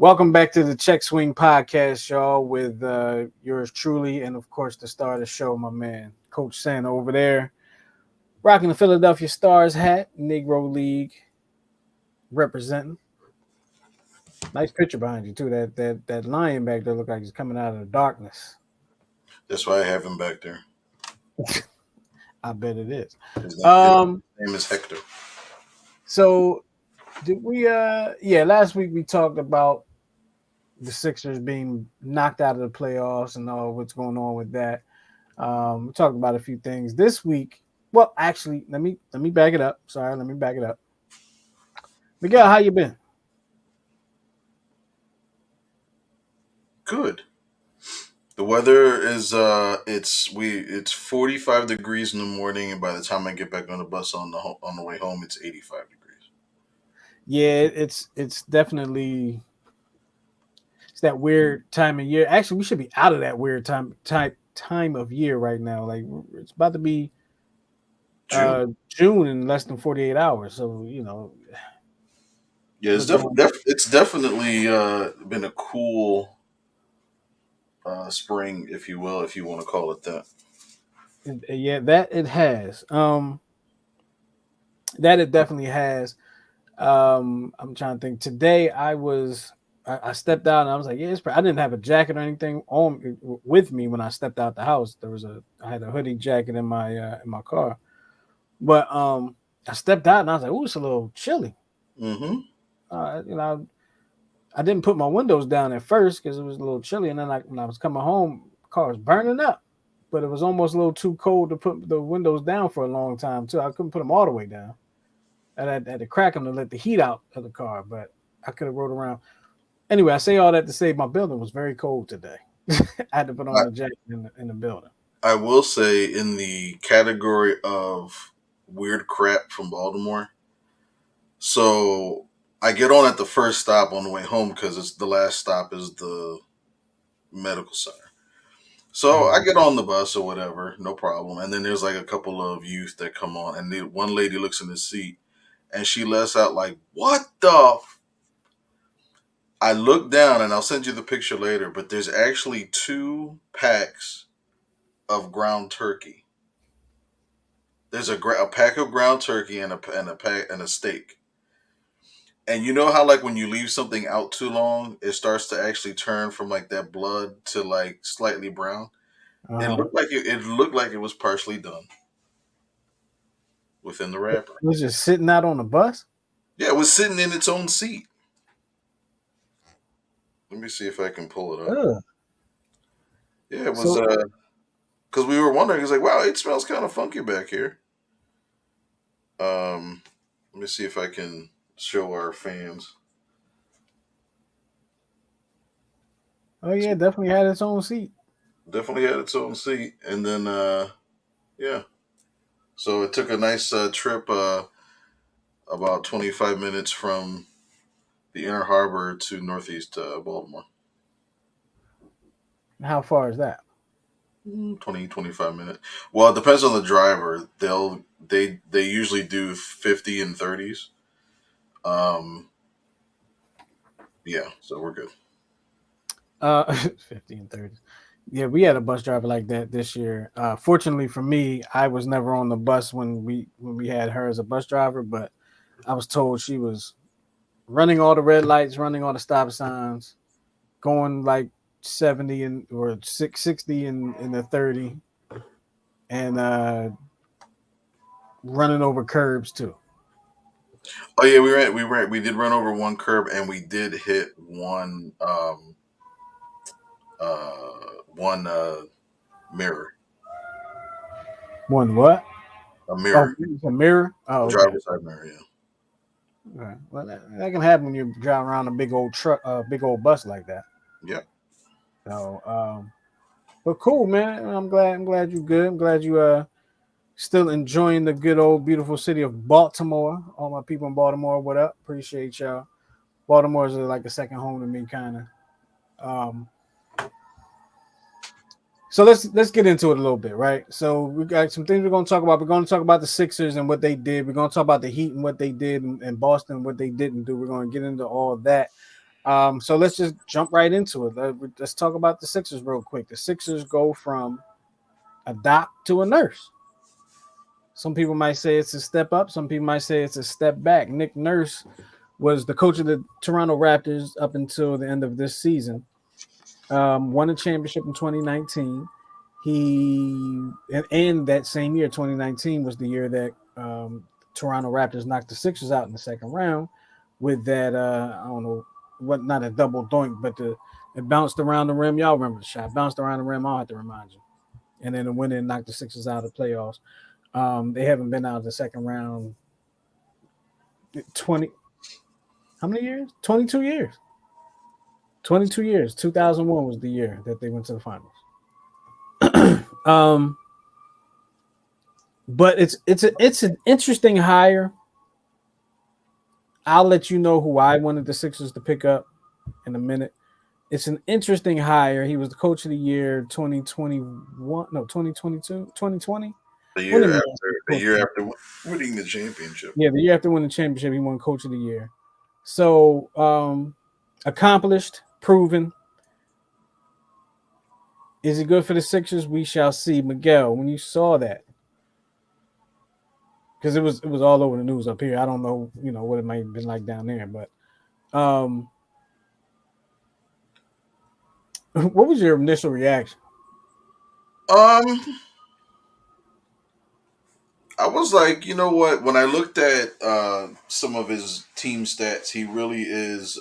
Welcome back to the Check Swing Podcast, y'all, with yours truly, and of course, the star of the show, my man, Coach Santa over there, rocking the Philadelphia Stars hat, Negro League, representing. Nice picture behind you too. That lion back there look like he's coming out of the darkness. That's why I have him back there. I bet it is. His name is Hector. So did we? Yeah, last week we talked about the Sixers being knocked out of the playoffs and all what's going on with that. We talked about a few things this week. Well, actually, let me back it up. Sorry, let me back it up. Miguel, how you been? Good. The weather is it's 45 degrees in the morning, and by the time I get back on the bus on the way home, it's 85 degrees. Yeah, it's definitely it's that weird time of year. Actually, we should be out of that weird time of year right now. Like it's about to be June in less than 48 hours. So Yeah, it's definitely been a cool spring, if you will, if you want to call it that. Yeah, that it has. That it definitely has. I'm trying to think. Today, I stepped out and I was like, yeah, I didn't have a jacket or anything on with me when I stepped out the house. I had a hoodie jacket in my car, but I stepped out and I was like, oh, it's a little chilly. Mm-hmm. I didn't put my windows down at first because it was a little chilly, and then when I was coming home, the car was burning up. But it was almost a little too cold to put the windows down for a long time too. I couldn't put them all the way down. I had to crack them to let the heat out of the car, but I could have rode around. Anyway, I say all that to say my building was very cold today. I had to put on a jacket in the building. I will say, in the category of weird crap from Baltimore, so I get on at the first stop on the way home because it's the last stop is the medical center. So I get on the bus or whatever, no problem. And then there's like a couple of youth that come on, and one lady looks in the seat, and she lets out like, "What the?" I look down, and I'll send you the picture later. But there's actually 2 packs of ground turkey. There's a pack of ground turkey and a steak. And you know how like when you leave something out too long, it starts to actually turn from like that blood to like slightly brown. It looked like it looked like it was partially done within the wrapper. It was just sitting out on the bus. Yeah, it was sitting in its own seat. Let me see if I can pull it up. Ugh. Yeah, it was because we were wondering. It's like, wow, it smells kind of funky back here. Let me see if I can show our fans. Oh yeah, definitely had its own seat. Definitely had its own seat, and then yeah. So it took a nice trip, about 25 minutes from the Inner Harbor to Northeast Baltimore. How far is that? 20, 25 minutes. Well, it depends on the driver. They usually do 50 and 30s. Yeah, so we're good. 50 and 30. Yeah, we had a bus driver like that this year. Fortunately for me, I was never on the bus when we had her as a bus driver, but I was told she was running all the red lights, running all the stop signs, going like 70 or 60 in the 30, and running over curbs too. Oh yeah, we did run over one curb, and we did hit one mirror. One what? A Oh, mirror. it's a mirror. Oh, A okay. driver's side mirror, yeah. Okay. Well, that can happen when you're driving around a big old truck, big old bus like that. Yeah. So, but cool, man. I'm glad you're good. I'm glad you still enjoying the good old beautiful city of Baltimore. All my people in Baltimore, what up? Appreciate y'all. Baltimore is like a second home to me, kind of. So let's get into it a little bit, right? So we got some things we're going to talk about. We're going to talk about the Sixers and what they did. We're going to talk about the Heat and what they did, and Boston and what they didn't do. We're going to get into all of that. So let's just jump right into it. Let's talk about the Sixers real quick. The Sixers go from a doc to a nurse. Some people might say it's a step up. Some people might say it's a step back. Nick Nurse was the coach of the Toronto Raptors up until the end of this season. Won a championship in 2019. And that same year, 2019, was the year that Toronto Raptors knocked the Sixers out in the second round with that, I don't know, what, not a double doink, but it bounced around the rim. Y'all remember the shot. Bounced around the rim. I'll have to remind you. And then it went in and knocked the Sixers out of the playoffs. They haven't been out of the second round 20. How many years? 22 years. 22 years. 2001 was the year that they went to the finals. But it's an interesting hire. I'll let you know who I wanted the Sixers to pick up in a minute. It's an interesting hire. He was the coach of the year 2020. A year after winning the championship. Yeah, the year after winning the championship, he won coach of the year. So accomplished, proven. Is he good for the Sixers? We shall see. Miguel, when you saw that, because it was all over the news up here. I don't know, what it might have been like down there, but what was your initial reaction? I was like, you know what? When I looked at some of his team stats, he really is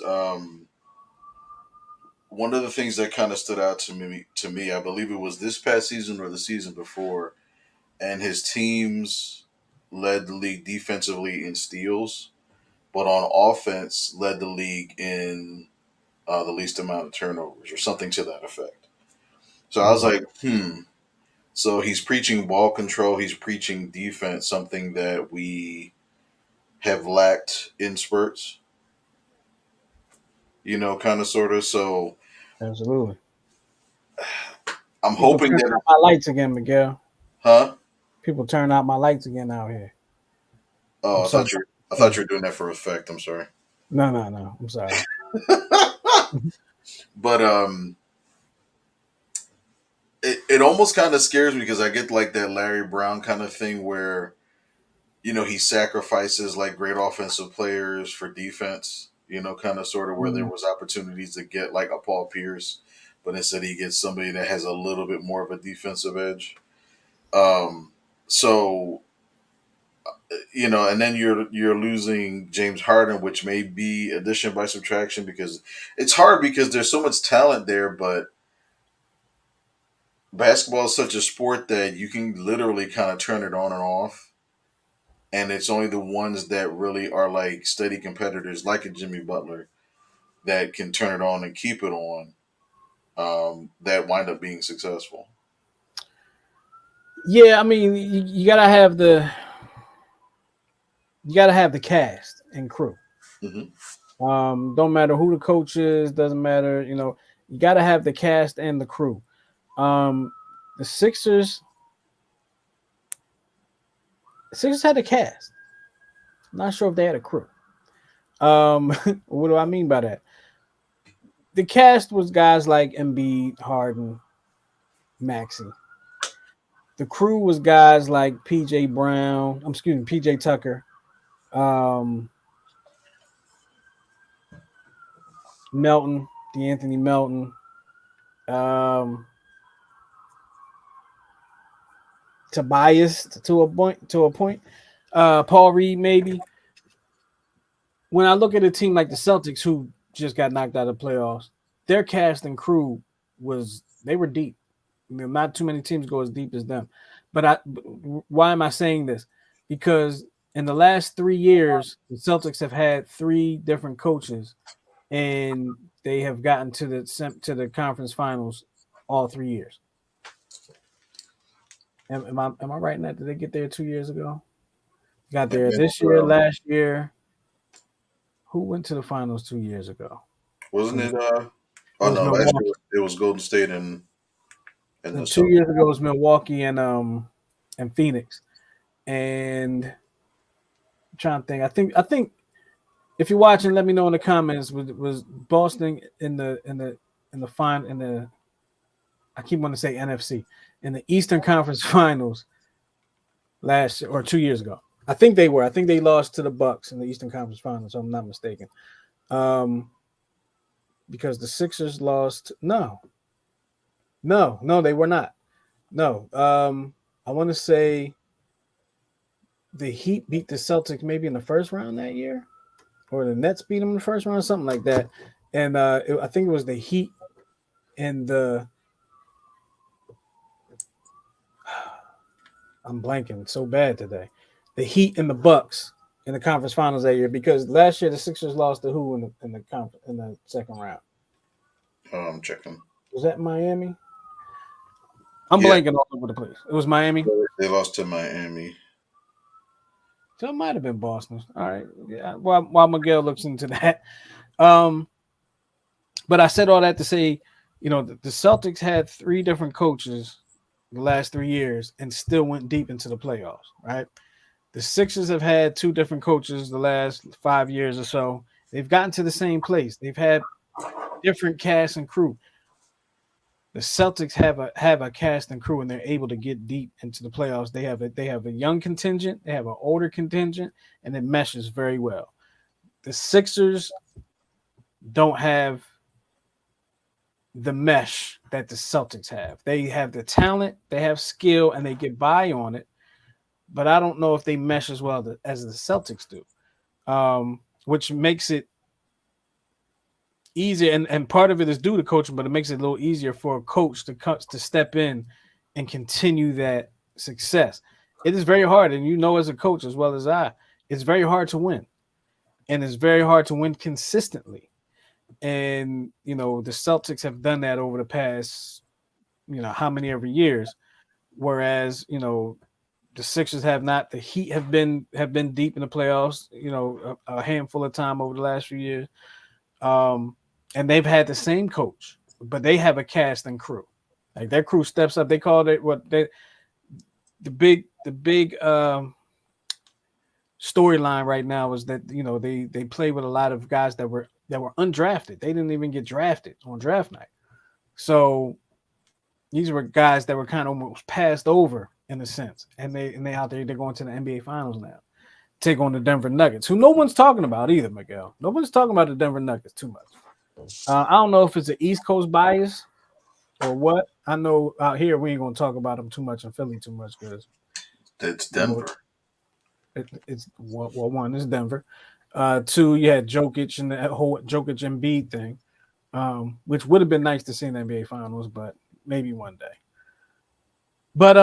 one of the things that kind of stood out to me. I believe it was this past season or the season before, and his teams led the league defensively in steals, but on offense led the league in the least amount of turnovers or something to that effect. So I was like, So he's preaching ball control. He's preaching defense, something that we have lacked in spurts. Kind of, sort of. So absolutely. I'm hoping that out my lights again, Miguel. Huh? People turn out my lights again out here. Oh, I thought you were doing that for effect. I'm sorry. No. I'm sorry. But it almost kind of scares me because I get like that Larry Brown kind of thing where, he sacrifices like great offensive players for defense, kind of sort of where there was opportunities to get like a Paul Pierce, but instead he gets somebody that has a little bit more of a defensive edge. So, and then you're losing James Harden, which may be addition by subtraction because it's hard because there's so much talent there, but basketball is such a sport that you can literally kind of turn it on and off. And it's only the ones that really are like steady competitors, like a Jimmy Butler, that can turn it on and keep it on, that wind up being successful. Yeah, I mean, you gotta have the cast and crew. Mm-hmm. Don't matter who the coach is, doesn't matter. You gotta have the cast and the crew. The Sixers had a cast. I'm not sure if they had a crew. What do I mean by that? The cast was guys like Embiid, Harden, Maxey. The crew was guys like PJ Tucker, Melton, DeAnthony Melton, Tobias to a point, Paul Reed maybe. When I look at a team like the Celtics, who just got knocked out of the playoffs, their cast and crew they were deep. Not too many teams go as deep as them. But why am I saying this? Because in the last 3 years, the Celtics have had 3 different coaches, and they have gotten to the conference finals all 3 years. Am I right in that? Did they get there 2 years ago? Got there this year, last year. Who went to the finals 2 years ago? Wasn't it? Oh no, last year it was Golden State and 2 years ago was Milwaukee and Phoenix. And I'm trying to think. I think If you're watching, let me know in the comments. Was Boston in the fine in the I keep wanting to say NFC in the Eastern Conference Finals last or 2 years ago? I think they were. I think they lost to the Bucks in the Eastern Conference Finals. If I'm not mistaken. Um, because the Sixers lost. No, no, they were not. No. I want to say the Heat beat the Celtics maybe in the first round that year, or the Nets beat them in the first round, something like that. And I think it was the Heat and the. I'm blanking so bad today. The Heat and the Bucks in the conference finals that year because last year the Sixers lost to who in the second round? I'm checking. Was that Miami? I'm Yeah, blanking all over the place. It was Miami. they lost to Miami. So it might have been Boston. All right. Yeah. While Miguel looks into that. Um, but I said all that to say, the Celtics had three different coaches the last 3 years and still went deep into the playoffs, right? The Sixers have had two different coaches the last 5 years or so. They've gotten to the same place. They've had different cast and crew. The Celtics have a cast and crew, and they're able to get deep into the playoffs. They have a young contingent, they have an older contingent, and it meshes very well. The Sixers don't have the mesh that the Celtics have. They have the talent, they have skill, and they get by on it. But I don't know if they mesh as well as the Celtics do, which makes it easier. And part of it is due to coaching, but it makes it a little easier for a coach to step in and continue that success. It is very hard, and as a coach as well as I, it's very hard to win, and it's very hard to win consistently. And the Celtics have done that over the past, how many every years, whereas the Sixers have not. The Heat have been deep in the playoffs, a handful of time over the last few years, and they've had the same coach, but they have a cast and crew. Like their crew steps up. They called it the big storyline right now is that they play with a lot of guys that were undrafted. They didn't even get drafted on draft night, so these were guys that were kind of almost passed over in a sense, and they out there. They're going to the NBA Finals now, take on the Denver Nuggets, who no one's talking about either, Miguel. No one's talking about the Denver Nuggets too much. I don't know if it's an East Coast bias or what. I know out here we ain't gonna talk about them too much in Philly too much because It's Denver. it's one is Denver. Two, you had Jokic and the whole Jokic and Embiid thing, which would have been nice to see in the NBA Finals, but maybe one day. But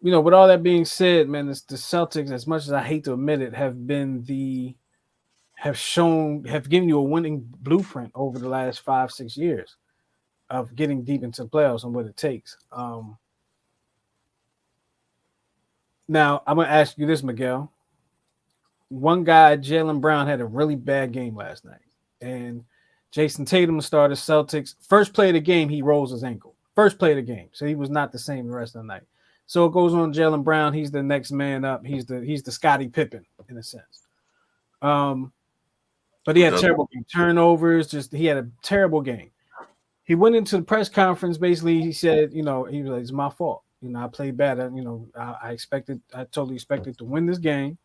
with all that being said, man, it's the Celtics, as much as I hate to admit it, have given you a winning blueprint over the last 5-6 years of getting deep into the playoffs and what it takes. Now I'm gonna ask you this, Miguel. One guy, Jaylen Brown, had a really bad game last night, and Jason Tatum started Celtics. First play of the game, he rolls his ankle. First play of the game, so he was not the same the rest of the night. So it goes on Jaylen Brown. He's the next man up. He's the Scottie Pippen in a sense. But he had terrible turnovers. He had a terrible game. He went into the press conference. Basically, he said, he was like, "It's my fault. I played bad. I totally expected to win this game.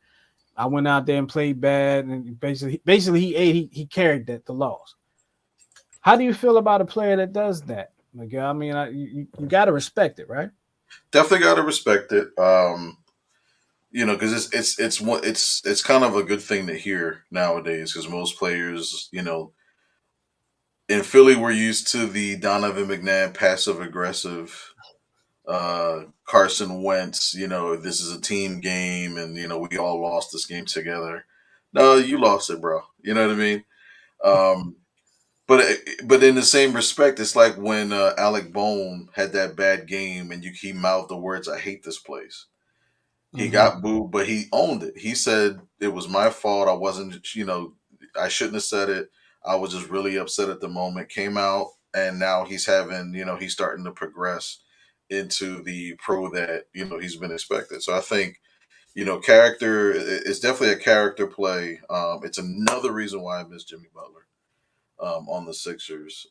I went out there and played bad, and basically he carried the loss." How do you feel about a player that does that, Miguel? I mean, you got to respect it, right? Definitely got to respect it. Because it's kind of a good thing to hear nowadays. Because most players, in Philly, we're used to the Donovan McNabb passive aggressive, Carson Wentz. This is a team game, and we all lost this game together. No, you lost it, bro. You know what I mean? Um, but in the same respect, it's like when Alec Bone had that bad game, and he mouthed the words, "I hate this place." He got booed, but he owned it. He said it was my fault. I wasn't, I shouldn't have said it. I was just really upset at the moment. Came out, and now he's having, he's starting to progress into the pro that he's been expected. So I think character. It's definitely a character play. It's another reason why I miss Jimmy Butler on the Sixers.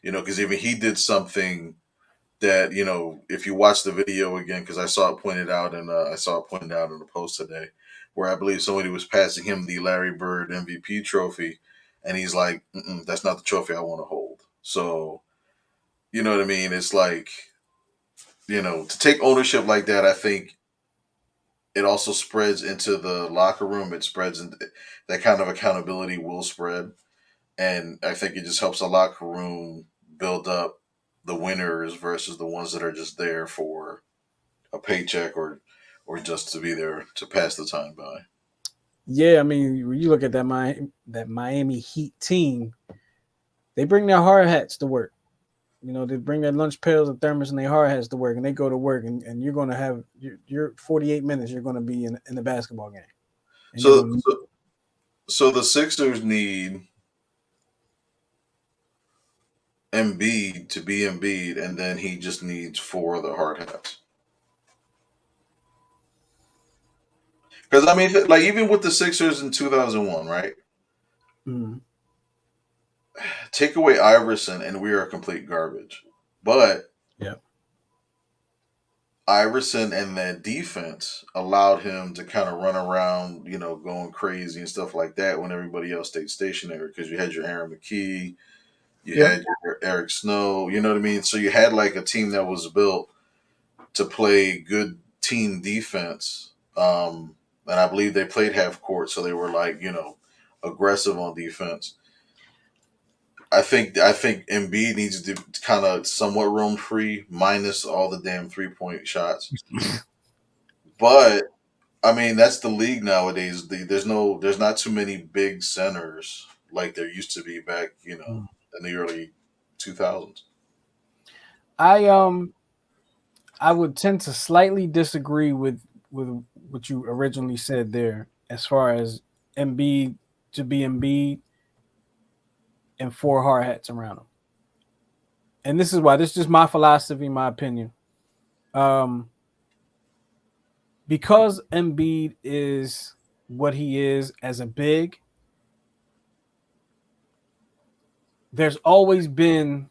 Because even he did something that if you watch the video again, because I saw it pointed out in a post today, where I believe somebody was passing him the Larry Bird MVP trophy, and he's like, "That's not the trophy I want to hold." So you know what I mean? It's like to take ownership like that. I think it also spreads into the locker room. It spreads, and that kind of accountability will spread, and I think it just helps the locker room build up the winners versus the ones that are just there for a paycheck or just to be there to pass the time by. Yeah, I mean, when you look at that Miami Heat team, they bring their hard hats to work. They bring their lunch pails and thermos and their hard hats to work, and they go to work, and you're going to have your 48 minutes. You're going to be in the basketball game, and you're So, going to. so, so the Sixers need Embiid to be Embiid, and then he just needs four of the hard hats. Because I mean, like even with the Sixers in 2001, right? Mm, Take away Iverson, and we are complete garbage. But yeah, Iverson and that defense allowed him to kind of run around, going crazy and stuff like that when everybody else stayed stationary because you had your Aaron McKee, you yeah. had your Eric Snow, you know what I mean? So you had like a team that was built to play good team defense. And I believe they played half court, so they were like, aggressive on defense. I think Embiid needs to kind of somewhat roam free, minus all the damn 3-point shots. But I mean, that's the league nowadays. There's not too many big centers like there used to be back, Mm. in the early 2000s. I I would tend to slightly disagree with what you originally said there, as far as Embiid to be Embiid and four hard hats around him. And this is why this is just my philosophy, my opinion. Um, because Embiid is what he is as a big, there's always been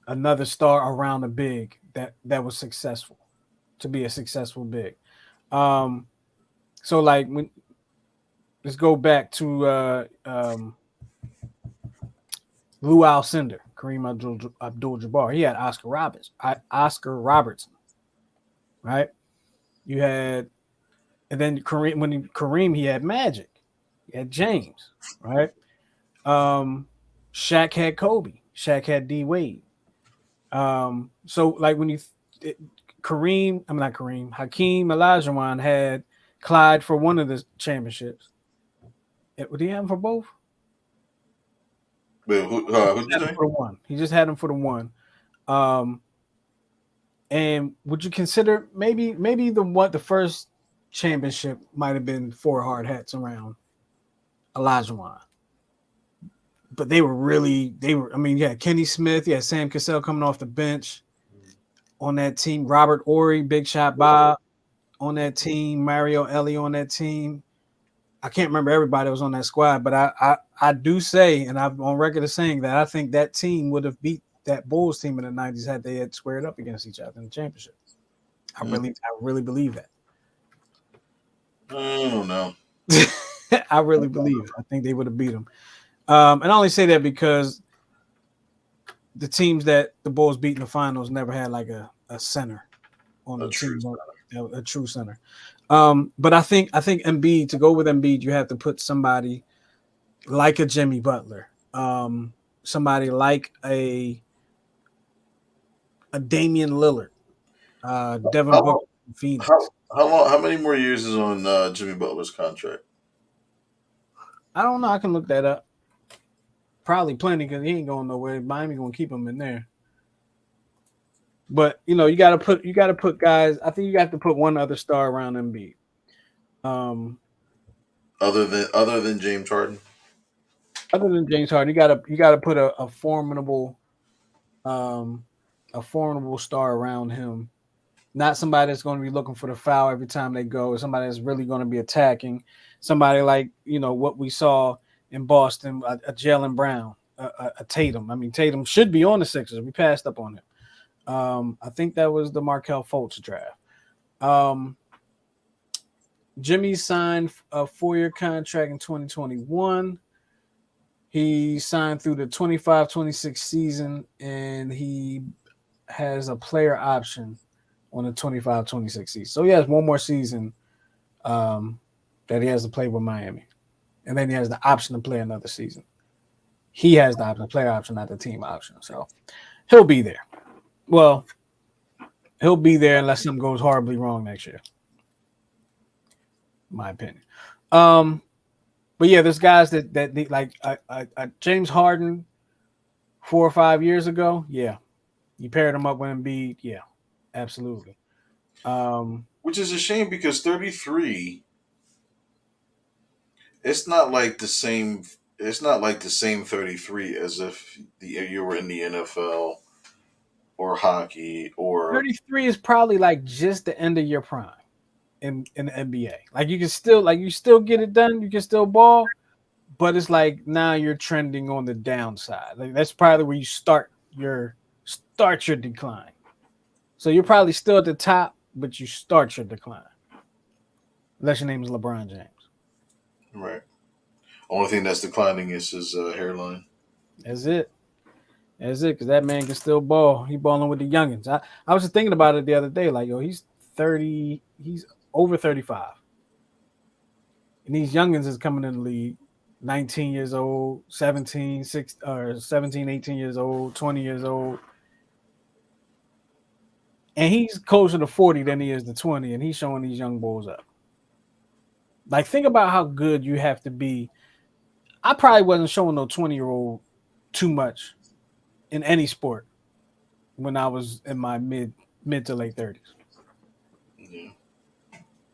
another star around a big that was successful to be a successful big. Um, so like when let's go back to Lou Alcindor, Kareem Abdul-Jabbar. He had Oscar Robertson, right? You had, and then Kareem he had Magic, he had James, right? Um, Shaq had Kobe, Shaq had D Wade. So like when it, Kareem, I'm not Kareem, Hakeem Olajuwon had Clyde for one of the championships. Would he have him for both? Wait, who'd you Had him say? for the one. He just had him for the one. Um, and would you consider maybe the first championship might have been four hard hats around Olajuwon, but they were. I mean, yeah, Kenny Smith, yeah, Sam Cassell coming off the bench on that team, Robert Ory, Big Shot Bob on that team, Mario Ellie on that team. I can't remember everybody that was on that squad, but I do say, and I'm on record as saying that I think that team would have beat that Bulls team in the '90s had they had squared up against each other in the championship. I really believe that. I don't know. I really believe it. I think they would have beat them. And I only say that because the teams that the Bulls beat in the finals never had like a center on A the true. team, a true center. But I think Embiid, to go with Embiid, you have to put somebody like a Jimmy Butler, somebody like a Damian Lillard, Devin How Booker, long? from Phoenix. How long? How many more years is on Jimmy Butler's contract? I don't know. I can look that up. Probably plenty because he ain't going nowhere. Miami gonna keep him in there. But you gotta put guys. I think you got to put one other star around Embiid. Um, Other than James Harden. other than James Harden, you gotta put um, a formidable star around him. Not somebody that's going to be looking for the foul every time they go. Somebody that's really going to be attacking. Somebody like what we saw in Boston, a Jalen Brown, a Tatum. I mean, Tatum should be on the Sixers. We passed up on him. I think that was the Markel Fultz draft. Um, Jimmy signed a 4-year contract in 2021. He signed through the 25-26 season, and he has a player option on the 25-26 season. So he has one more season um, that he has to play with Miami. And then he has the option to play another season. He has the option, player option, not the team option. So he'll be there. Well, he'll be there unless something goes horribly wrong next year. My opinion. Um, but yeah, there's guys that need, like James Harden 4 or 5 years ago. Yeah, you paired him up with Embiid. Yeah, absolutely. Um, Which is a shame because 33, it's not like the same. It's not like the same 33 as if you were in the NFL or hockey or 33 is probably like just the end of your prime in the NBA. Like you can still you still get it done, you can still ball, but it's like now you're trending on the downside. Like that's probably where you start your decline. So you're probably still at the top, but you start your decline. Unless your name is LeBron James. right. Only thing that's declining is his hairline. That's it. That's it, because that man can still ball. He balling with the youngins. I was just thinking about it the other day. Like, yo, he's 30, he's over 35. And these youngins is coming in the league 19 years old, 17, 6 or 17, 18 years old, 20 years old. And he's closer to 40 than he is to 20, and he's showing these young bulls up. Like, think about how good you have to be. I probably wasn't showing no 20-year-old too much in any sport when I was in my mid to late 30s. Yeah.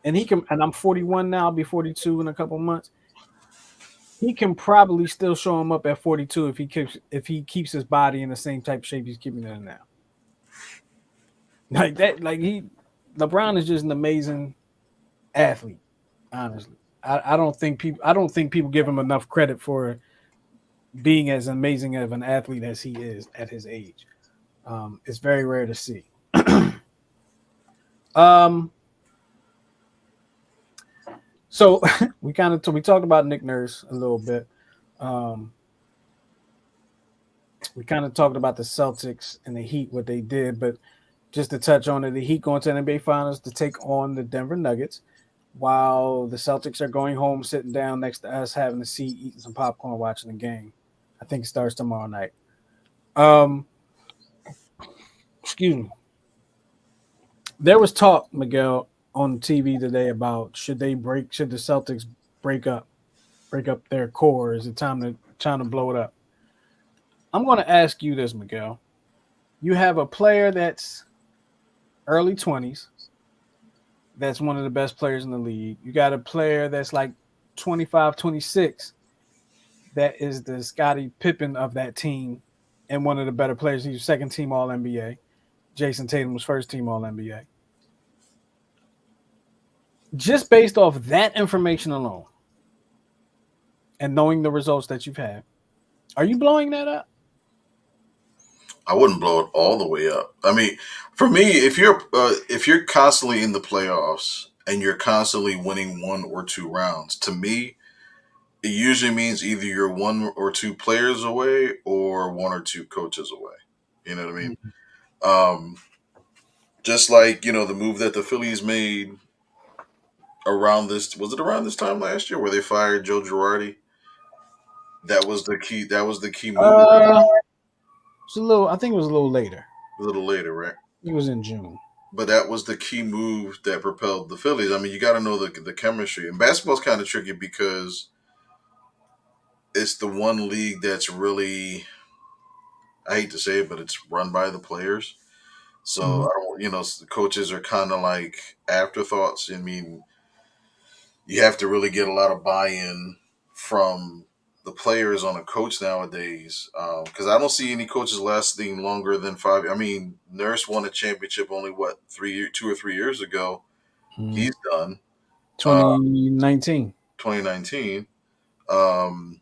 And he can, and I'm 41 now, I'll be 42 in a couple months. He can probably still show him up at 42 if he keeps his body in the same type of shape he's keeping it in now. Like that, LeBron is just an amazing athlete. Honestly, I don't think people give him enough credit for being as amazing of an athlete as he is at his age. It's very rare to see. um, so we talked about Nick Nurse a little bit. Um, we kind of talked about the Celtics and the Heat, what they did, but just to touch on it, the Heat going to the NBA Finals to take on the Denver Nuggets, while the Celtics are going home, sitting down next to us, having a seat, eating some popcorn, watching the game. I think it starts tomorrow night. Um, excuse me. There was talk, Miguel, on TV today about should the Celtics break up their core? Is it time to blow it up? I'm going to ask you this, Miguel. You have a player that's early 20s, that's one of the best players in the league. You got a player that's like 25, 26, that is the Scottie Pippen of that team and one of the better players. He's second team All NBA. Jason Tatum was first team All NBA. Just based off that information alone and knowing the results that you've had, are you blowing that up? I wouldn't blow it all the way up. I mean, for me, if you're constantly in the playoffs and you're constantly winning one or two rounds, to me, it usually means either you're one or two players away or one or two coaches away. You know what I mean? Mhm. Um, just like the move that the Phillies made around this, was it around this time last year where they fired Joe Girardi? That was the key. That was the key move. Uh, it's a little. I think it was a little later. A little later, right? It was in June. But that was the key move that propelled the Phillies. I mean, you got to know the chemistry. And basketball's kind of tricky because it's the one league that's really, I hate to say it, but it's run by the players. So Mhm. I don't, the coaches are kind of like afterthoughts. I mean, you have to really get a lot of buy-in from the players on a coach nowadays, because I don't see any coaches lasting longer than 5. I mean, Nurse won a championship only what 2 or 3 years ago. Mm. He's done. Uh, 2019. 2019. Um,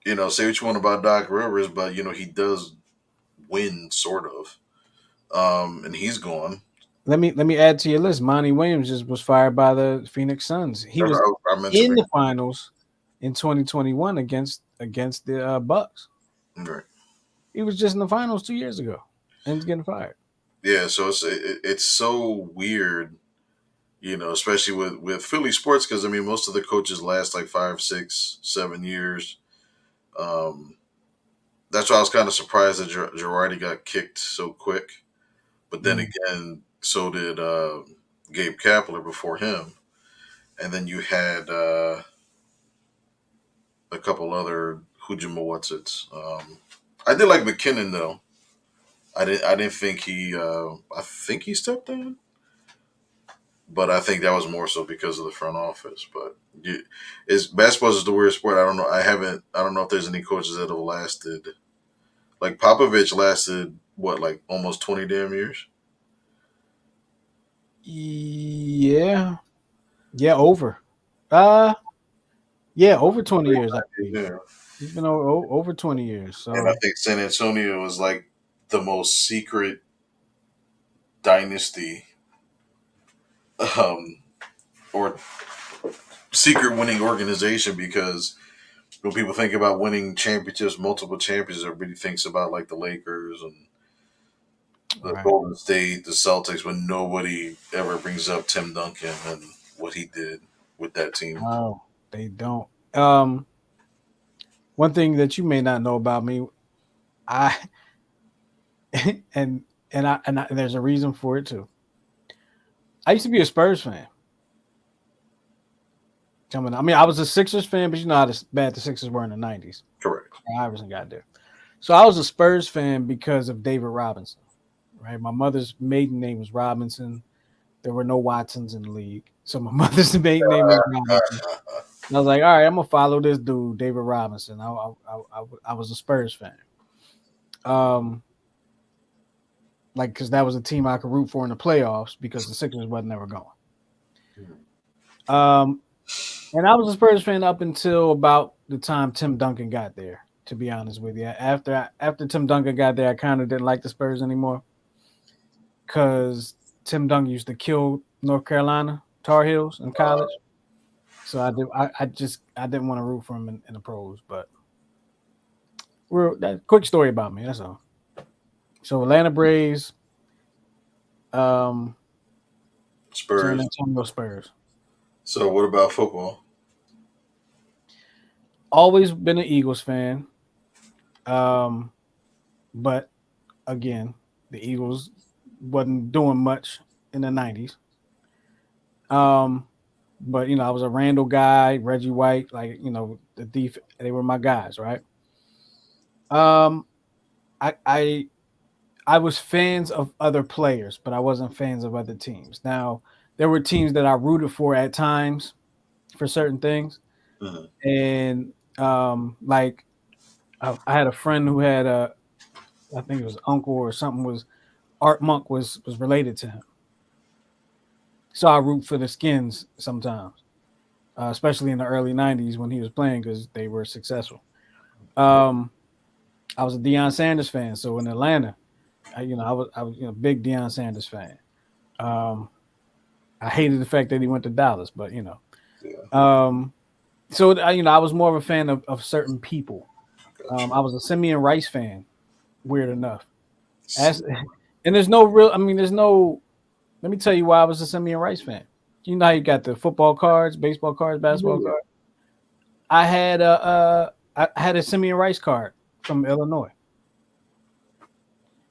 say what you want about Doc Rivers, but he does win sort of. And he's gone. Let me add to your list. Monty Williams just was fired by the Phoenix Suns. He was I mentioned in it. the finals in 2021 against the Bucks. Right. He was just in the finals 2 years ago, and he's getting fired. Yeah, so it's so weird, especially with Philly sports, because I mean most of the coaches last like 5, 6, 7 years. Um, that's why I was kind of surprised that Girardi got kicked so quick. But then Mm. again, so did Gabe Kapler before him, and then you had a couple other Hujima what's its. I did like McKinnon though. I didn't think he. I think he stepped in, but I think that was more so because of the front office. But basketball is the weird sport. I don't know. I don't know if there's any coaches that have lasted. Like Popovich lasted what, like almost 20 damn years. Yeah, yeah, over. Uh, yeah, over 20 years. I believe Yeah, he's been over 20 years. and I So think San Antonio was like the most secret dynasty, um, or secret winning organization because when people think about winning championships, multiple championships, everybody thinks about like the Lakers and the right. Golden State, the Celtics, when nobody ever brings up Tim Duncan and what he did with that team. No, they don't. One thing that you may not know about me, I and and there's a reason for it too. I used to be a Spurs fan. I mean, I was a Sixers fan, but you know how bad the Sixers were in the '90s. Correct. Iverson got there, so I was a Spurs fan because of David Robinson. Right, my mother's maiden name was Robinson. There were no Watsons in the league, so my mother's maiden name was Robinson. And I was like, all right, I'm gonna follow this dude, David Robinson. I was a Spurs fan. Um, like because that was a team I could root for in the playoffs because the Sixers wasn't ever going. Um, and I was a Spurs fan up until about the time Tim Duncan got there. To be honest with you, after Tim Duncan got there, I kind of didn't like the Spurs anymore because Tim Duncan used to kill North Carolina Tar Heels in college. So I didn't want to root for him in the pros, but that quick story about me. That's all. So Atlanta Braves, um, San Spurs. Antonio Spurs. So what about football? Always been an Eagles fan. Um, but again, the Eagles wasn't doing much in the '90s. Um, but I was a Randall guy, Reggie White, like they were my guys, right? Um, I I I was fans of other players, but I wasn't fans of other teams. Now, there were teams that I rooted for at times for certain things, Mhm. and like I had a friend who had I think it was uncle or something was Art Monk was related to him, so I root for the Skins sometimes, especially in the early '90s when he was playing because they were successful. Um, I was a Deion Sanders fan, so in Atlanta, I was big Deion Sanders fan. Um, I hated the fact that he went to Dallas, but Yeah, um, so I was more of a fan of certain people. gotcha. I was a Simeon Rice fan, weird enough. As and there's no real, I mean, there's no. Let me tell you why I was a Simeon Rice fan. You know how you got the football cards, baseball cards, basketball Yeah. cards. I had a Simeon Rice card from Illinois.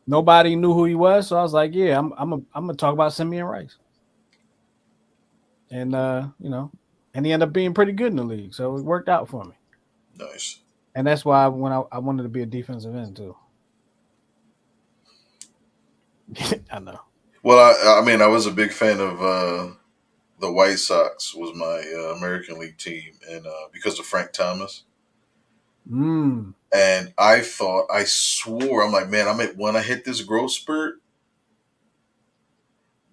Nobody knew who he was, so I was like, yeah, I'm gonna talk about Simeon Rice, and and he ended up being pretty good in the league, so it worked out for me. Nice. And that's why when I wanted to be a defensive end too. I know. Well, I mean, I was a big fan of the White Sox was my American League team, and because of Frank Thomas. Mm. And I swore, I'm like, man, when I hit this growth spurt,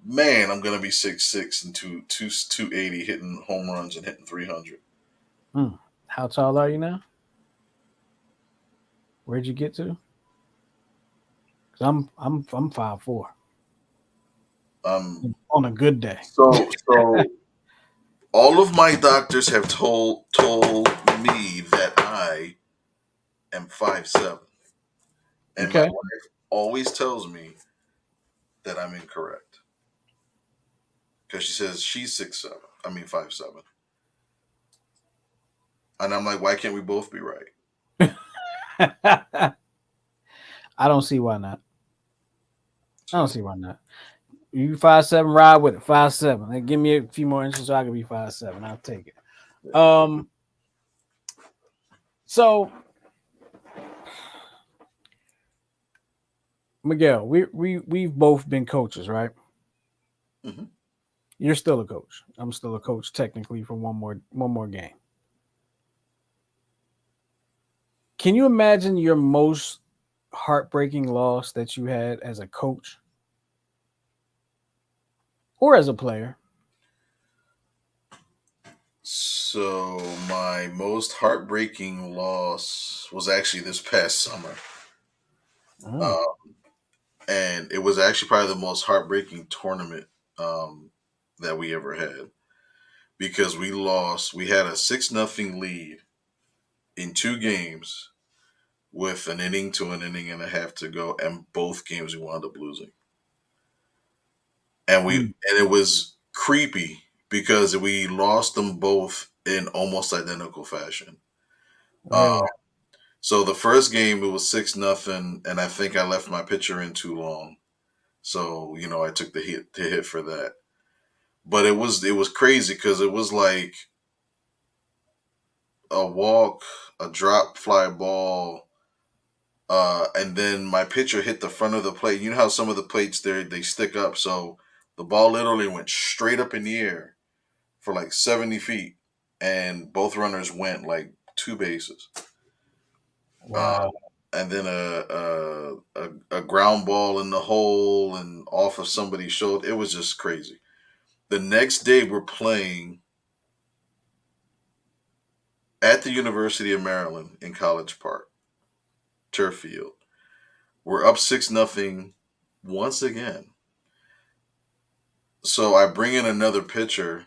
man, I'm gonna be 6'6" and 280, hitting home runs and hitting 300. Mm. How tall are you now? Where'd you get to? 'Cause I'm 5'4" Um, on a good day. so all of my doctors have told me that I am 5'7", and my Okay. wife always tells me that I'm incorrect because she says she's 6'7". I mean 5'7", and I'm like, why can't we both be right? I don't see why not. I don't see why not. You 5'7", ride with it. 5'7". Hey, give me a few more inches so I can be 5'7". I'll take it. So Miguel, we've both been coaches, right? Hmm. You're still a coach. I'm still a coach technically for one more game. Can you imagine your most heartbreaking loss that you had as a coach or as a player? So my most heartbreaking loss was actually this past summer, Mm. uh, and it was actually probably the most heartbreaking tournament um, that we ever had because we lost. We had a 6-0 lead in 2 games with an inning to an inning and a half to go, and both games we wound up losing. Mm. And it was creepy because we lost them both in almost identical fashion. Uh, Really? so the first game it was 6-0, and I think I left my pitcher in too long. So I took the hit for that. But it was crazy because it was like a walk, a drop fly ball, and then my pitcher hit the front of the plate. You know how some of the plates they stick up, so the ball literally went straight up in the air for like 70 feet, and both runners went like 2 bases. Uh, Wow. and then a ground ball in the hole and off of somebody's shoulder. It was just crazy. The next day, we're playing at the University of Maryland in College Park, turf field. We're up 6-0 once again. So I bring in another pitcher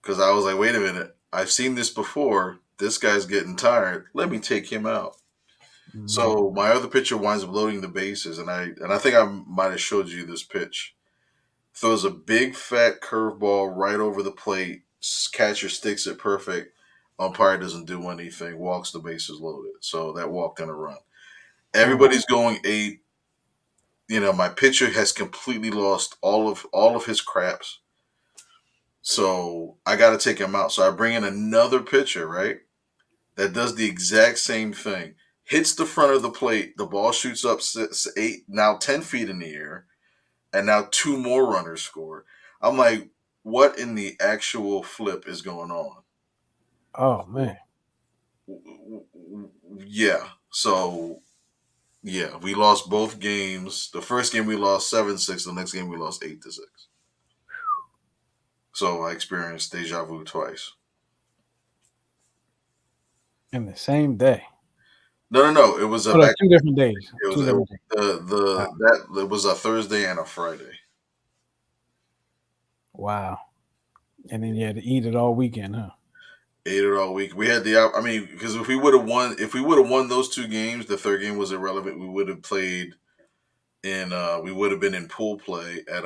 because I was like, wait a minute, I've seen this before. This guy's getting tired. Let me take him out. Mm. So my other pitcher winds up loading the bases, and I think I might have showed you this pitch. Throws a big fat curveball right over the plate. Catcher sticks it perfect. Umpire doesn't do anything. Walks, the bases loaded. So that walked in a run. Oh, Everybody's going 8. My pitcher has completely lost all of his craps. So I got to take him out. So I bring in another pitcher, right? That does the exact same thing. Hits the front of the plate. The ball shoots up 8, now 10 feet in the air, and now 2 more runners score. I'm like, what in the actual flip is going on? oh man. Yeah. So yeah, we lost both games. The first game we lost 7-6. The next game we lost 8-6. So I experienced deja vu twice. In the same day. No, no, no. It was a Oh, that's back. two different days. It was Two it, different days. Wow. it was a Thursday and a Friday. Wow. And then you had to eat it all weekend, huh? Ate it all week. We had I mean, because if we would have won those 2 games, the third game was irrelevant. We would have played we would have been in pool play at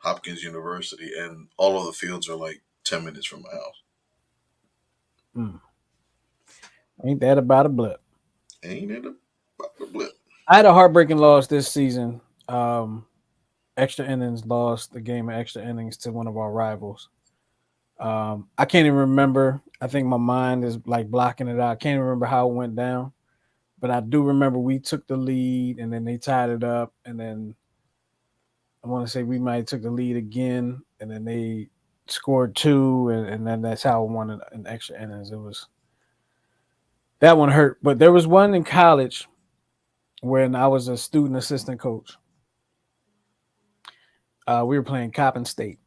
Hopkins University, and all of the fields are like 10 minutes from my house. Mm. Ain't that about a blip? Ain't it about the blip? I had a heartbreaking loss this season. Extra innings lost the game of extra innings to one of our rivals. I can't even remember. I think my mind is like blocking it out. I can't even remember how it went down, but I do remember we took the lead and then they tied it up, and then I want to say we might have took the lead again, and then they scored two, and then that's how I won in extra innings. That one hurt. But there was one in college when I was a student assistant coach. We were playing Coppin State,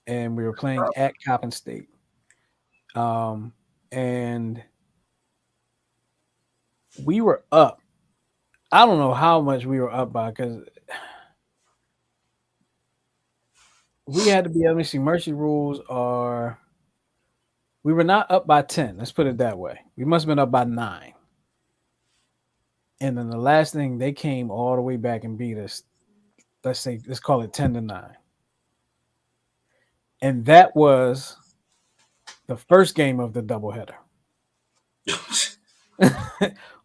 and we were playing at Coppin State. And we were up. I don't know how much we were up by because we had to be. Let me see. Mercy rules are. We were not up by 10. Let's put it that way. We must have been up by 9. And then the last thing, they came all the way back and beat us. Let's call it 10-9. And that was the first game of the doubleheader.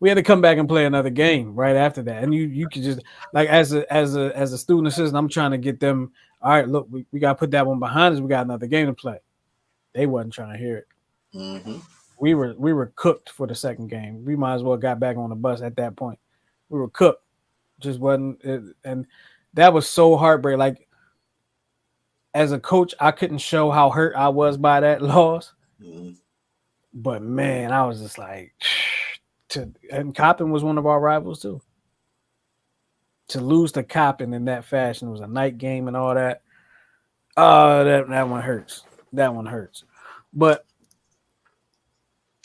We had to come back and play another game right after that. And you could just like as a student assistant, I'm trying to get them. All right, look, we got to put that one behind us. We got another game to play. They wasn't trying to hear it. Mm-hmm. We were cooked for the second game. We might as well got back on the bus at that point. We were cooked. Just wasn't it, and that was so heartbreaking. Like as a coach, I couldn't show how hurt I was by that loss. Mm-hmm. But man, I was just like, and Coppin was one of our rivals too. To lose to Coppin in that fashion, it was a night game and all that. Oh, that one hurts. That one hurts. But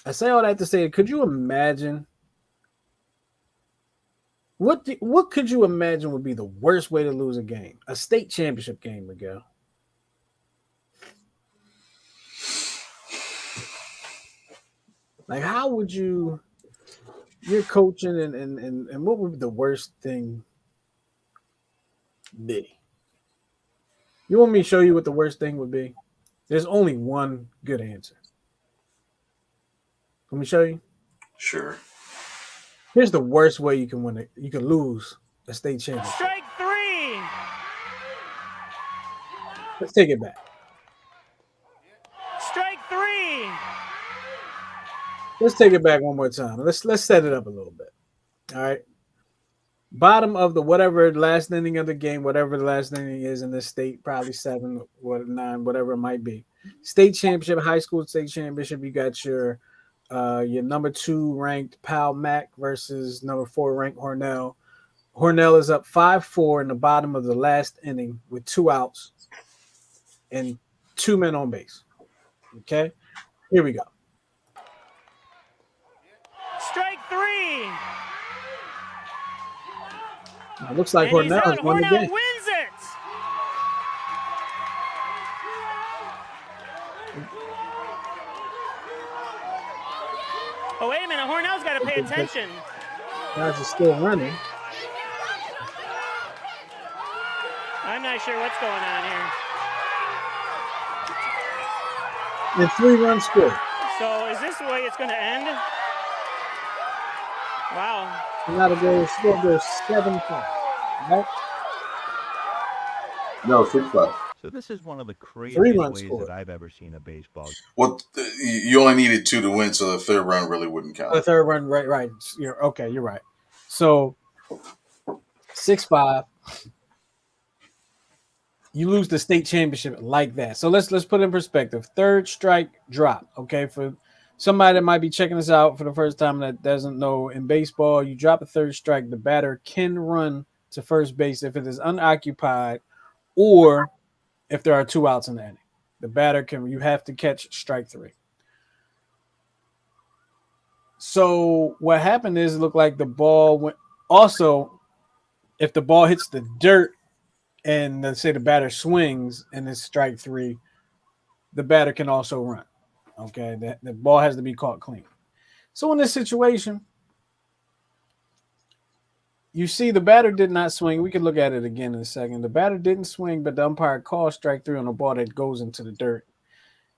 I say all that to say, could you imagine what could you imagine would be the worst way to lose a game? A state championship game, Miguel. Like, how would you're coaching and what would the worst thing be? You want me to show you what the worst thing would be? There's only one good answer. Let me show you. Sure. Here's the worst way you can win it. You can lose a state championship. Strike 3. Let's take it back. Strike 3. Let's take it back one more time. Let's set it up a little bit. All right. Bottom of the whatever last inning of the game, whatever the last inning is in this state, probably 7, 9, whatever it might be. State championship, high school state championship. You got your number 2 ranked Pal Mac versus number 4 ranked Hornell. Hornell is up 5-4 in the bottom of the last inning with 2 outs and 2 men on base. Okay, here we go. Strike 3. Now, it looks like Hornell has won the Hornell game. wins it. Oh, wait a minute. Hornell's got to pay attention. Guys are still running. I'm not sure what's going on here. And 3 runs scored. So is this the way it's going to end? Wow. Now the goal score goes 7-5. Right? No, 6-5. So this is one of the craziest 3-run ways score. that I've ever seen a baseball. Well, you only needed 2 to win, so the third run really wouldn't count. The third run, right. You're right. So 6-5. You lose the state championship like that. So let's put it in perspective. Third strike drop. Okay, for somebody that might be checking this out for the first time that doesn't know, in baseball, you drop a third strike, the batter can run to first base if it is unoccupied or if there are 2 outs in the inning. The batter you have to catch strike 3. So what happened is it looked like the ball went. Also, if the ball hits the dirt and let's say the batter swings and it's strike 3, the batter can also run. Okay, the ball has to be caught clean. So in this situation, you see the batter did not swing. We can look at it again in a second. The batter didn't swing, but the umpire called strike 3 on a ball that goes into the dirt.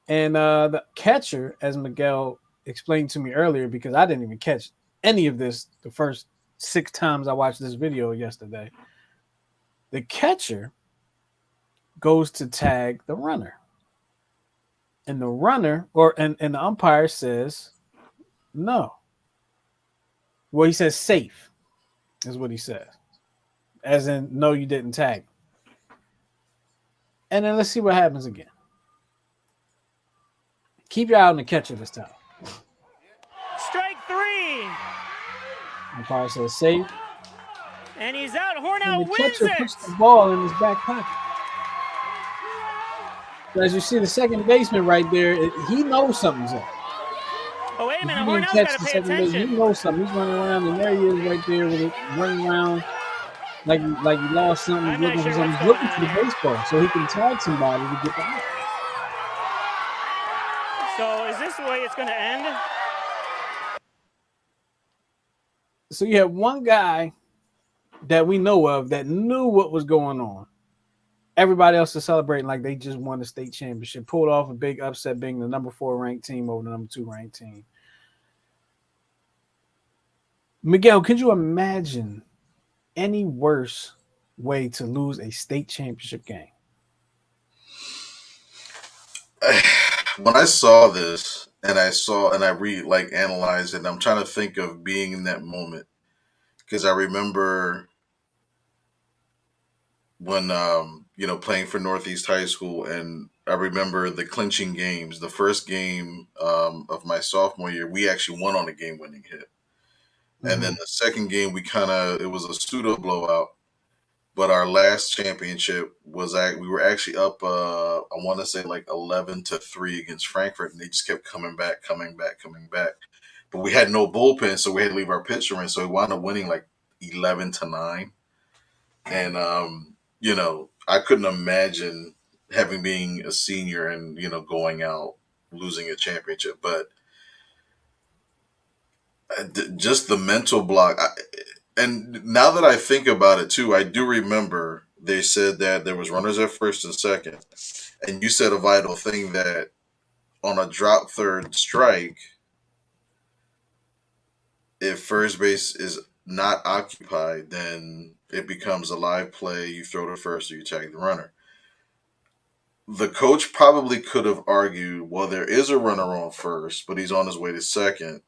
And the catcher, as Miguel explained to me earlier, because I didn't even catch any of this the first 6 times I watched this video yesterday, the catcher goes to tag the runner. And the runner and the umpire says no. Well, he says safe is what he says. As in, no, you didn't tag. And then let's see what happens again. Keep your eye on the catcher this time. Strike three. Umpire says safe. And he's out. And Hornell the wins catcher it. puts the ball in his back pocket. So as you see, the second baseman right there, he knows something's up. Oh, wait a If minute. you didn't Hornell's catch got to the pay second baseman, he attention. knows something. He's running around, and there he is right there with it, running around like he lost something, I'm looking not for sure something. what's He's going looking for the on here. baseball so he can tag somebody to get the out. So is this the way it's going to end? So you have one guy that we know of that knew what was going on. Everybody else is celebrating like they just won the state championship, pulled off a big upset, being the number 4 ranked team over the number 2 ranked team. Miguel, could you imagine any worse way to lose a state championship game? When I saw this and I analyzed it, and I'm trying to think of being in that moment because I remember when playing for Northeast High School, and I remember the clinching games. The first game of my sophomore year, we actually won on a game-winning hit, and then the second game it was a pseudo blowout. But our last championship we were actually up. I want to say like 11-3 against Frankfurt, and they just kept coming back. But we had no bullpen, so we had to leave our pitcher in. So we wound up winning like 11-9, and I couldn't imagine being a senior and going out losing a championship, but just the mental block. And now that I think about it too, I do remember they said that there was runners at first and second, and you said a vital thing that on a drop third strike, if first base is not occupied, then it becomes a live play. You throw to first or you tag the runner. The coach probably could have argued, well, there is a runner on first, but he's on his way to second.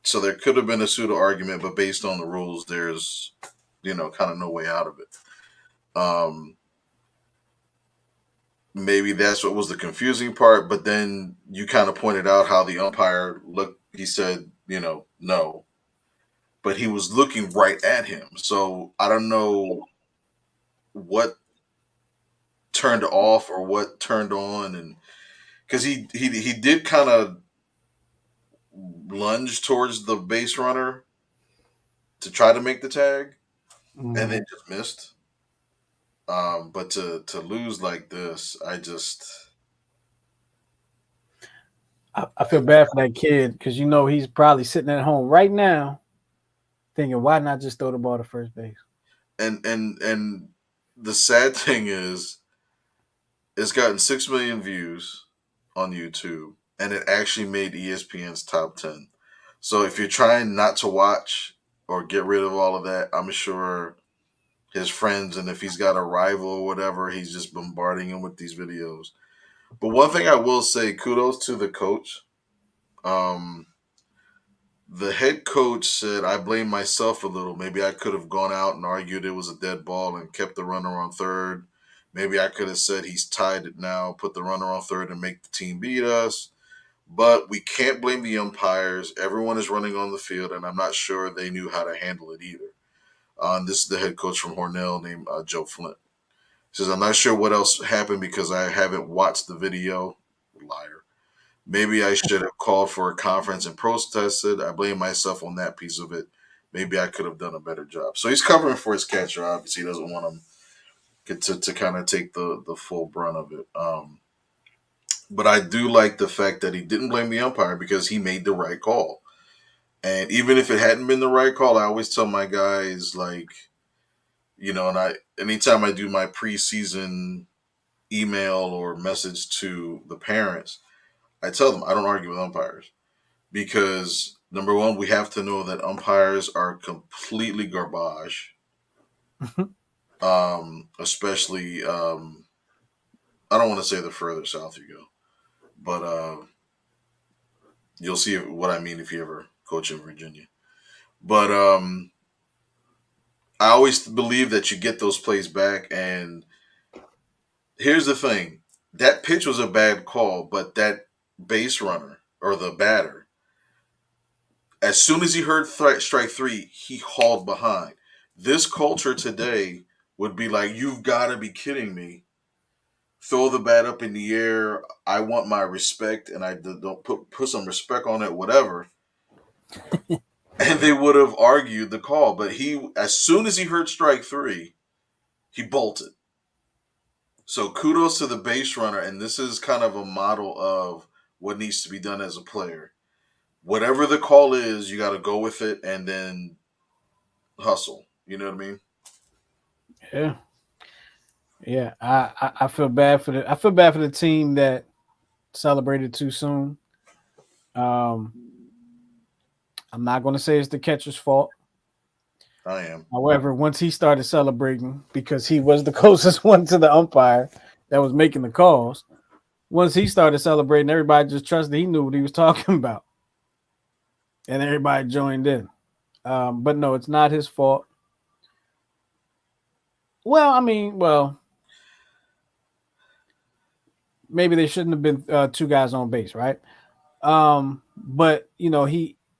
So there could have been a pseudo argument, but based on the rules, there's, kind of no way out of it. Maybe that's what was the confusing part. But then you kind of pointed out how the umpire looked. He said, no, but he was looking right at him. So I don't know what turned off or what turned on, and because he did kind of lunge towards the base runner to try to make the tag, and then just missed. But to lose like this, I feel bad for that kid because he's probably sitting at home right now thinking, why not just throw the ball to first base? And the sad thing is, it's gotten 6 million views on YouTube, and it actually made ESPN's top 10. So if you're trying not to watch or get rid of all of that, I'm sure his friends, and if he's got a rival or whatever, he's just bombarding him with these videos. But one thing I will say, kudos to the coach. The head coach said, I blame myself a little. Maybe I could have gone out and argued it was a dead ball and kept the runner on third. Maybe I could have said he's tied it now, put the runner on third and make the team beat us. But we can't blame the umpires. Everyone is running on the field, and I'm not sure they knew how to handle it either. This is the head coach from Hornell named Joe Flint. He says, I'm not sure what else happened because I haven't watched the video. Liar. Maybe I should have called for a conference and protested. I blame myself on that piece of it. Maybe I could have done a better job. So he's covering for his catcher. Obviously, he doesn't want him to kind of take the full brunt of it. But I do like the fact that he didn't blame the umpire because he made the right call. And even if it hadn't been the right call, I always tell my guys, anytime I do my preseason email or message to the parents, I tell them I don't argue with umpires because, number one, we have to know that umpires are completely garbage. Especially, I don't want to say the further south you go, but you'll see what I mean if you ever coach in Virginia. But I always believe that you get those plays back. And here's the thing. That pitch was a bad call, but that base runner or the batter, As soon as he heard strike three, he hauled behind. This culture today would be like, "You've got to be kidding me." Throw the bat up in the air. I want my respect, and I don't put some respect on it, whatever. And they would have argued the call, but he, as soon as he heard strike three, he bolted. So kudos to the base runner, and this is kind of a model of what needs to be done as a player. Whatever the call is, you got to go with it and then hustle. You know what I mean? Yeah. Yeah. I feel bad for the team that celebrated too soon. I'm not going to say it's the catcher's fault. I am. However, once he started celebrating, because he was the closest one to the umpire that was making the calls, once he started celebrating, everybody just trusted he knew what he was talking about. And everybody joined in. But no, it's not his fault. Well, maybe there shouldn't have been two guys on base, right? But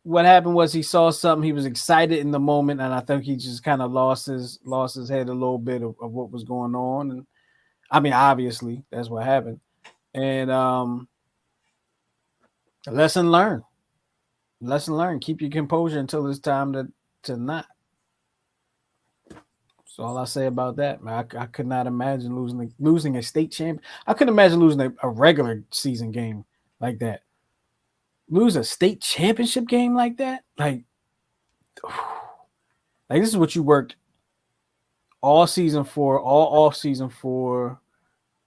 what happened was he saw something, he was excited in the moment, and I think he just kind of lost his head a little bit of what was going on. And I mean, obviously, that's what happened. And lesson learned. Keep your composure until it's time to not. That's all I say about that, man. I could not imagine losing a state champion. I couldn't imagine losing a regular season game like that. Lose a state championship game like that? Like this is what you worked all season for, all off season for,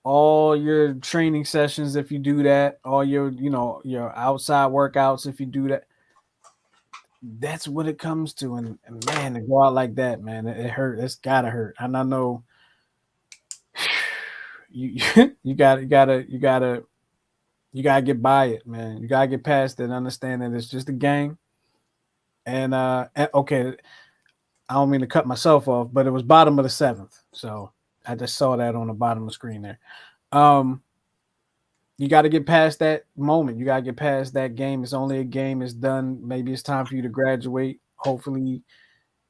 all your training sessions if you do that, all your outside workouts if you do that. That's what it comes to, and man, to go out like that, man, it hurt. It's gotta hurt. And I know you gotta get by it, man. You gotta get past it and understand that it's just a game. And okay, I don't mean to cut myself off, but it was bottom of the seventh, so I just saw that on the bottom of the screen there. You got to get past that moment. You got to get past that game. It's only a game. It's done. Maybe it's time for you to graduate. Hopefully,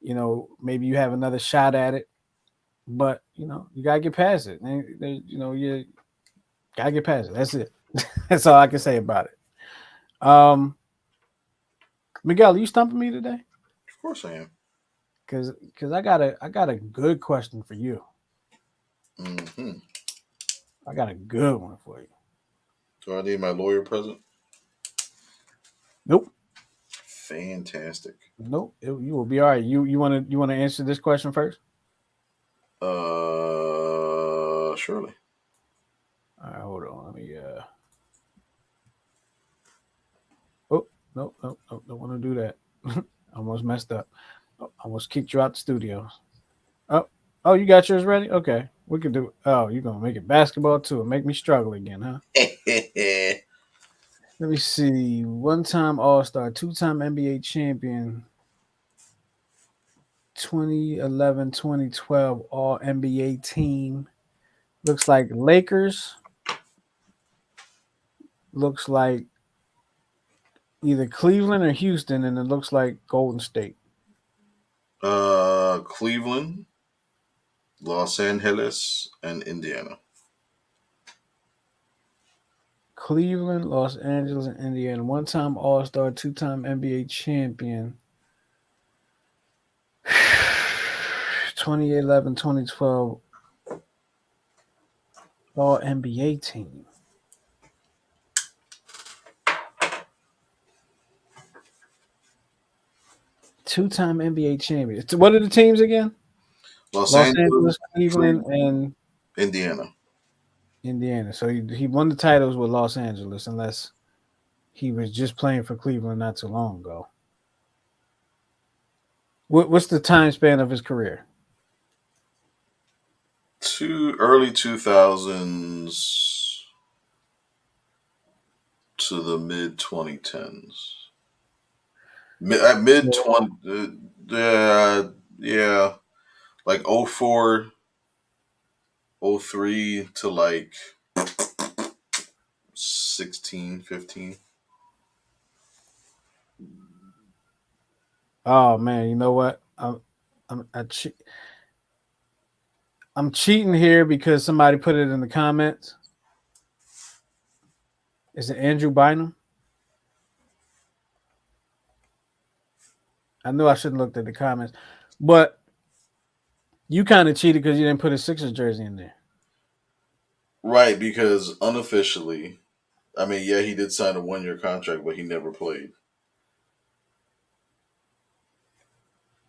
maybe you have another shot at it. But, you got to get past it. You got to get past it. That's it. That's all I can say about it. Miguel, are you stumping me today? Of course I am. Because I got a good question for you. Mm-hmm. I got a good one for you. Do I need my lawyer present? Nope. Fantastic. Nope. You will be all right. You want to answer this question first? Surely. All right, hold on. Let me. Oh, nope. Don't want to do that. Almost messed up. Almost kicked you out the studio. Oh, you got yours ready? Okay, we can do it. Oh, you're gonna make it basketball too and make me struggle again, huh? Let me see. One-time All-Star, two-time NBA champion, 2011, 2012 All-NBA team. Looks like Lakers. Looks like either Cleveland or Houston, and it looks like Golden State. Cleveland, Los Angeles, and Indiana. Cleveland, Los Angeles, and Indiana. One-time All-Star, two-time NBA champion. 2011, 2012 All-NBA team. Two-time NBA champion. What are the teams again? Los Angeles, Cleveland, and Indiana. So he won the titles with Los Angeles, unless he was just playing for Cleveland not too long ago. What's the time span of his career? Early 2000s to the mid 2010s. Mid 20, yeah, like 04, 03 to like 16, 15. Oh man, you know what? I'm I'm cheating here because somebody put it in the comments. Is it Andrew Bynum? I knew I shouldn't looked at the comments, but you kind of cheated because you didn't put a Sixers jersey in there. Right, because unofficially, I mean, yeah, he did sign a 1 year contract, but he never played.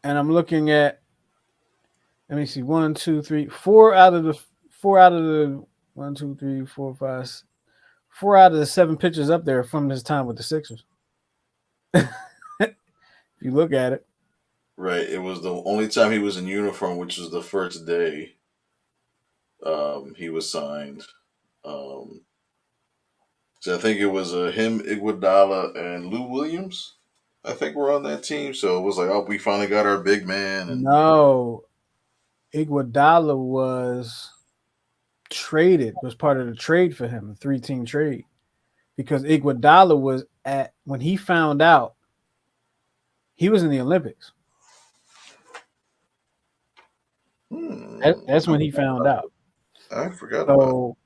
And I'm looking at. Let me see. 1, 2, 3, 4 out of the 1, 2, 3, 4, 5. 4 out of the 7 pictures up there from his time with the Sixers. If you look at it. Right, it was the only time he was in uniform, which was the first day he was signed. Um, so I think it was him, Iguodala, and Lou Williams. I think were on that team. So it was like, oh, we finally got our big man. And No, Iguodala was part of the trade for him, a 3-team trade, because Iguodala was when he found out he was in the Olympics. That's when he found out. I forgot about it. So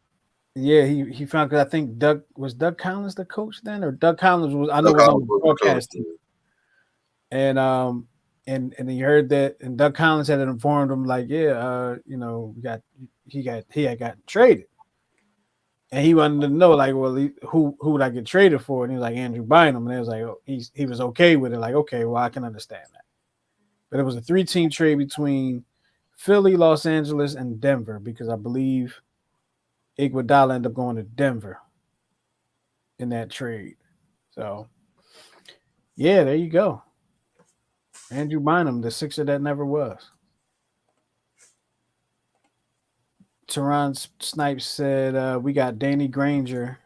yeah, he found, because I think Doug Collins the coach then, or Doug Collins was on the broadcast team. And and he heard that, and Doug Collins had informed him like, yeah, he had gotten traded, and he wanted to know like, well, who would I get traded for? And he was like, Andrew Bynum, and it was like, oh, he was okay with it, like, okay, well, I can understand that. But it was a 3-team trade between Philly, Los Angeles, and Denver, because I believe Iguodala ended up going to Denver in that trade. So yeah, there you go. Andrew Bynum, the Sixer that never was. Teron Snipes said, we got Danny Granger.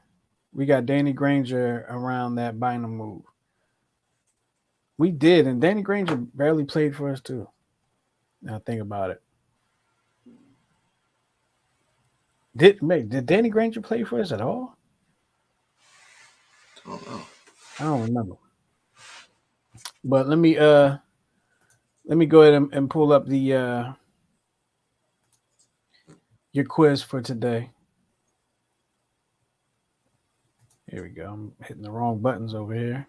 We got Danny Granger around that Bynum move. We did, and Danny Granger barely played for us too. Now think about it. Did Danny Granger play for us at all? I don't know. I don't remember. But let me go ahead and pull up the your quiz for today. Here we go. I'm hitting the wrong buttons over here.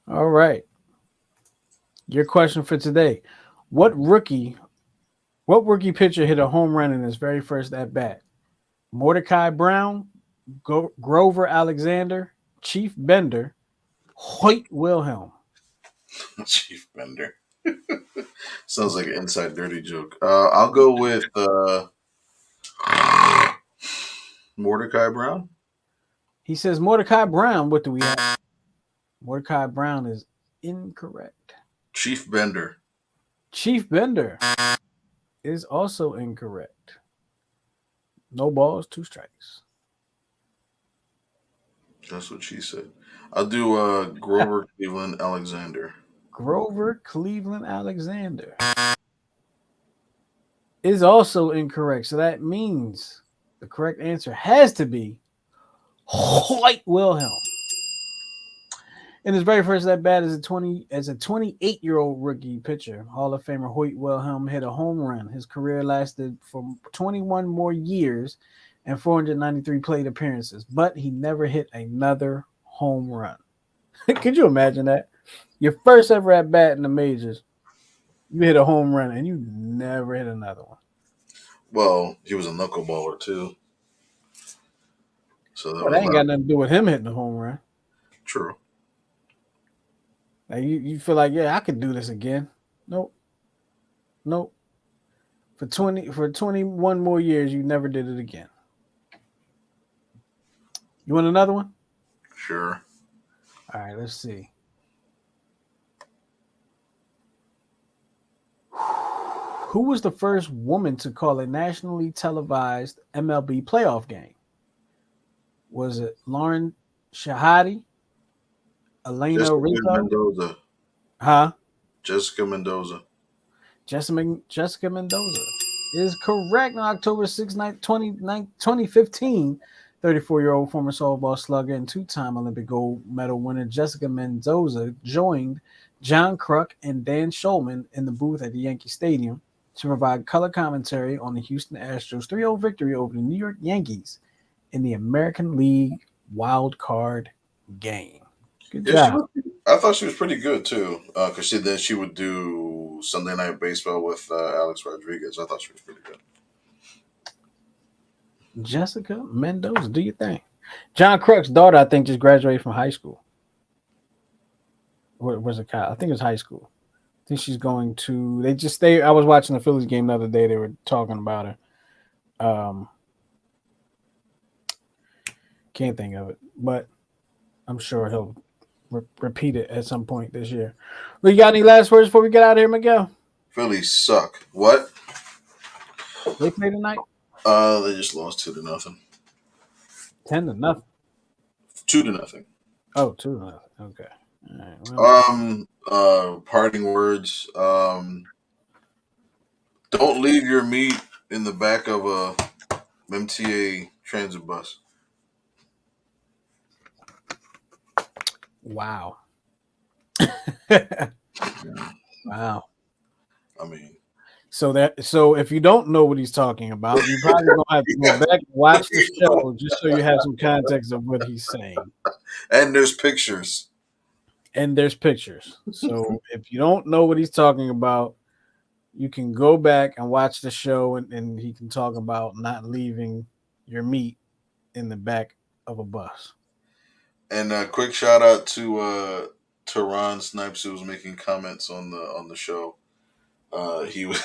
All right. Your question for today. What rookie pitcher hit a home run in his very first at bat? Mordecai Brown, Grover Alexander, Chief Bender, Hoyt Wilhelm. Chief Bender. Sounds like an inside dirty joke. I'll go with Mordecai Brown. He says Mordecai Brown. What do we have? Mordecai Brown is incorrect. Chief Bender. Chief Bender is also incorrect. No balls, 2 strikes. That's what she said. I'll do Grover Cleveland Alexander. Grover Cleveland Alexander is also incorrect. So that means the correct answer has to be Hoyt Wilhelm. In his very first at bat as a 28-year-old rookie pitcher, Hall of Famer Hoyt Wilhelm hit a home run. His career lasted for 21 more years and 493 plate appearances, but he never hit another home run. Could you imagine that? Your first ever at bat in the majors, you hit a home run and you never hit another one. Well, he was a knuckleballer too. So that ain't got nothing to do with him hitting a home run. True. Like you feel like, yeah, I could do this again. Nope. For 21 more years, you never did it again. You want another one? Sure. All right, let's see. Who was the first woman to call a nationally televised MLB playoff game? Was it Lauren Shahadi? Elena Rizzo? Mendoza. Huh? Jessica Mendoza. Jessica Mendoza is correct. On October 6, 2015, 34-year-old former softball slugger and two-time Olympic gold medal winner Jessica Mendoza joined John Kruk and Dan Shulman in the booth at the Yankee Stadium to provide color commentary on the Houston Astros 3-0 victory over the New York Yankees in the American League wild card game. Good job. I thought she was pretty good too, because she would do Sunday Night Baseball with Alex Rodriguez. I thought she was pretty good. Jessica Mendoza, do you think? John Kruk's daughter, I think, just graduated from high school. Or was it college? I think it was high school. I think she's going to. I was watching the Phillies game the other day. They were talking about her. Can't think of it, but I'm sure he'll repeat it at some point this year. Well, you got any last words before we get out of here, Miguel? Phillies suck. What? They play tonight? They just lost 2-0. 10-0. 2-0. Oh, 2-0. Okay. All right. Well, parting words. Don't leave your meat in the back of a MTA transit bus. wow. Wow. I mean, so if you don't know what he's talking about, you probably gonna have to go back and watch the show just so you have some context of what he's saying. and there's pictures. And there's pictures. So if you don't know what he's talking about, you can go back and watch the show and he can talk about not leaving your meat in the back of a bus. And a quick shout out to Ron Snipes, who was making comments on the show. He was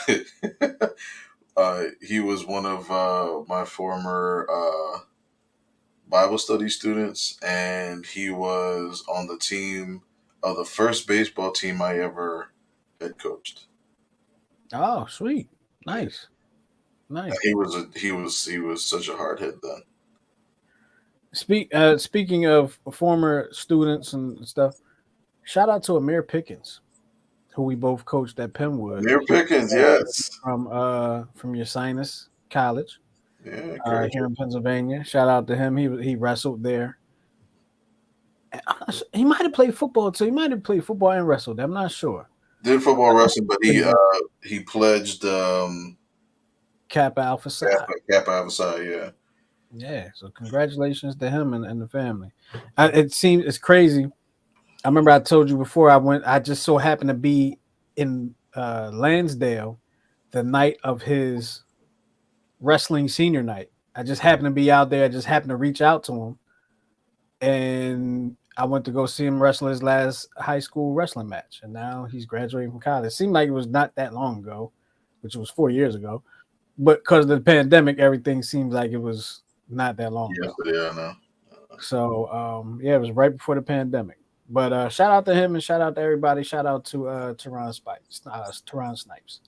he was one of my former Bible study students, and he was on the team of the first baseball team I ever head coached. Oh, sweet, nice. He was such a hard hit then. Speaking of former students and stuff, shout out to Amir Pickens, who we both coached at Penwood. Amir Pickens, yes, from Ursinus College, yeah, here in Pennsylvania. Shout out to him. He wrestled there. He might have played football too. He might have played football and wrestled. I'm not sure. Did football wrestling, but he pledged Kappa Alpha Psi. Kappa Alpha Psi, yeah. Yeah, so congratulations to him and the family. It's crazy. I remember I told you before I just so happened to be in Lansdale the night of his wrestling senior night. I just happened to be out there. I just happened to reach out to him. And I went to go see him wrestle his last high school wrestling match. And now he's graduating from college. It seemed like it was not that long ago, which was 4 years ago. But because of the pandemic, everything seems like it was not that long ago. Yeah, I know. So, it was right before the pandemic. But shout out to him and shout out to everybody. Shout out to Teron Snipes.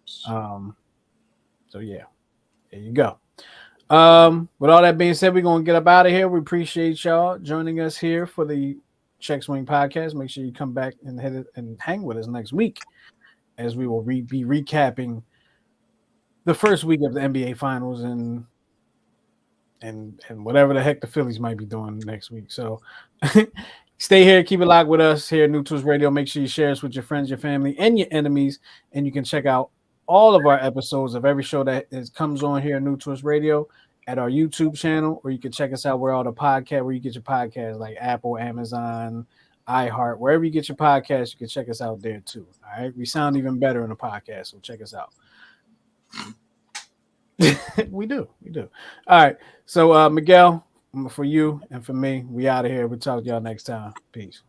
So, yeah, there you go. With all that being said, we're going to get up out of here. We appreciate y'all joining us here for the Check Swing podcast. Make sure you come back and hang with us next week as we will be recapping the first week of the NBA Finals and whatever the heck the Phillies might be doing next week. So stay here, keep it locked with us here at New Twist Radio. Make sure you share us with your friends, your family, and your enemies. And you can check out all of our episodes of every show that comes on here at New Twist Radio at our YouTube channel, or you can check us out where you get your podcasts, like Apple, Amazon, iHeart, wherever you get your podcasts, you can check us out there too. All right. We sound even better in a podcast, so check us out. We do. All right. So Miguel, for you and for me, we out of here. We'll talk to y'all next time. Peace.